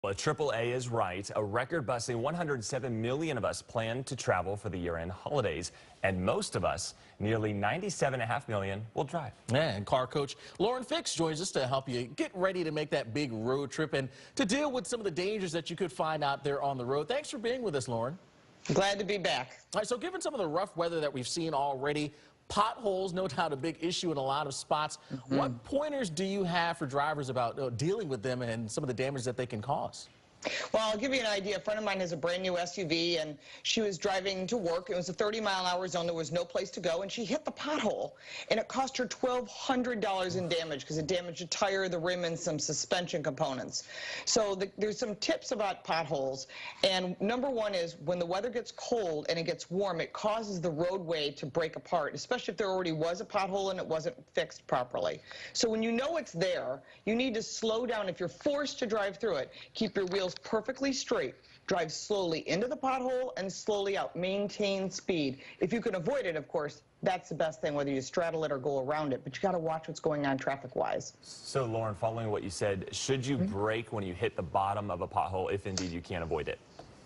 Well, AAA is right. A record-busting 107 million of us plan to travel for the year-end holidays, and most of us, nearly 97.5 million, will drive. Yeah, and car coach Lauren Fix joins us to help you get ready to make that big road trip and to deal with some of the dangers that you could find out there on the road. Thanks for being with us, Lauren. Glad to be back. All right, so given some of the rough weather that we've seen already, potholes, no doubt a big issue in a lot of spots. What pointers do you have for drivers about dealing with them and some of the damage that they can cause? Well, I'll give you an idea. A friend of mine has a brand new SUV, and she was driving to work. It was a 30-mile-an-hour zone. There was no place to go, and she hit the pothole, and it cost her $1,200 in damage because it damaged a tire, the rim, and some suspension components. So there's some tips about potholes, and number one is when the weather gets cold and it gets warm, it causes the roadway to break apart, especially if there already was a pothole and it wasn't fixed properly. So when you know it's there, you need to slow down. If you're forced to drive through it, keep your wheels perfectly straight. Drive slowly into the pothole and slowly out. Maintain speed. If you can avoid it, of course, that's the best thing, whether you straddle it or go around it. But you got to watch what's going on traffic-wise. So, Lauren, following what you said, should you brake when you hit the bottom of a pothole if indeed you can't avoid it?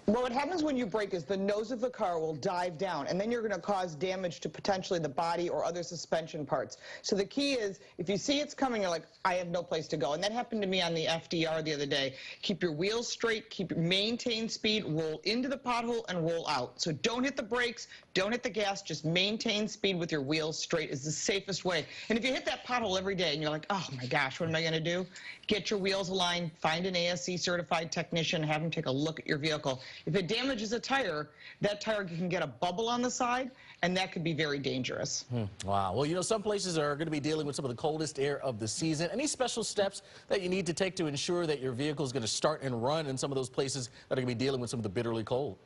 Well, what happens when you brake is the nose of the car will dive down, and then you're going to cause damage to potentially the body or other suspension parts. So the key is, if you see it's coming, you're like, I have no place to go. And that happened to me on the FDR the other day. Keep your wheels straight, maintain speed, roll into the pothole, and roll out. So don't hit the brakes, don't hit the gas, just maintain speed with your wheels straight is the safest way. And if you hit that pothole every day and you're like, oh my gosh, what am I going to do? Get your wheels aligned, find an ASC certified technician, have them take a look at your vehicle. If it damages a tire, that tire can get a bubble on the side, and that could be very dangerous. Wow. Well, you know, some places are going to be dealing with some of the coldest air of the season. Any special steps that you need to take to ensure that your vehicle is going to start and run in some of those places that are going to be dealing with some of the bitterly cold?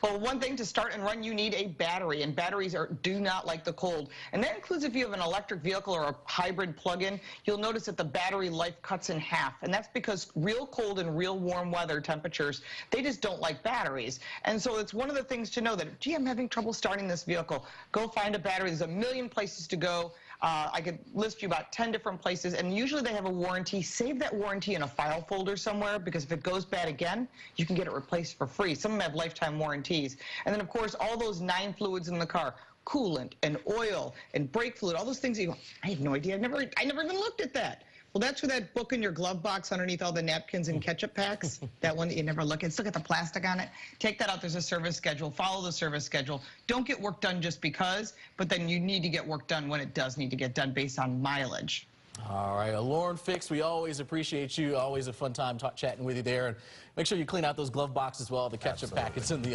Well, one thing to start and run, you need a battery, and batteries do not like the cold. And that includes if you have an electric vehicle or a hybrid plug-in, you'll notice that the battery life cuts in half. And that's because real cold and real warm weather temperatures, they just don't like batteries. And so it's one of the things to know that, gee, I'm having trouble starting this vehicle. Go find a battery. There's a million places to go. I could list you about 10 different places, and usually they have a warranty. Save that warranty in a file folder somewhere, because if it goes bad again, you can get it replaced for free. Some of them have lifetime warranties. And then, of course, all those 9 fluids in the car, coolant and oil and brake fluid, all those things you go, I have no idea. I never even looked at that. Well, that's where that book in your glove box underneath all the napkins and ketchup packs, that one that you never look at, still got the plastic on it. Take that out. There's a service schedule. Follow the service schedule. Don't get work done just because, but then you need to get work done when it does need to get done based on mileage. All right, Lauren Fix, we always appreciate you. Always a fun time chatting with you there. And make sure you clean out those glove boxes as well, the ketchup packets and the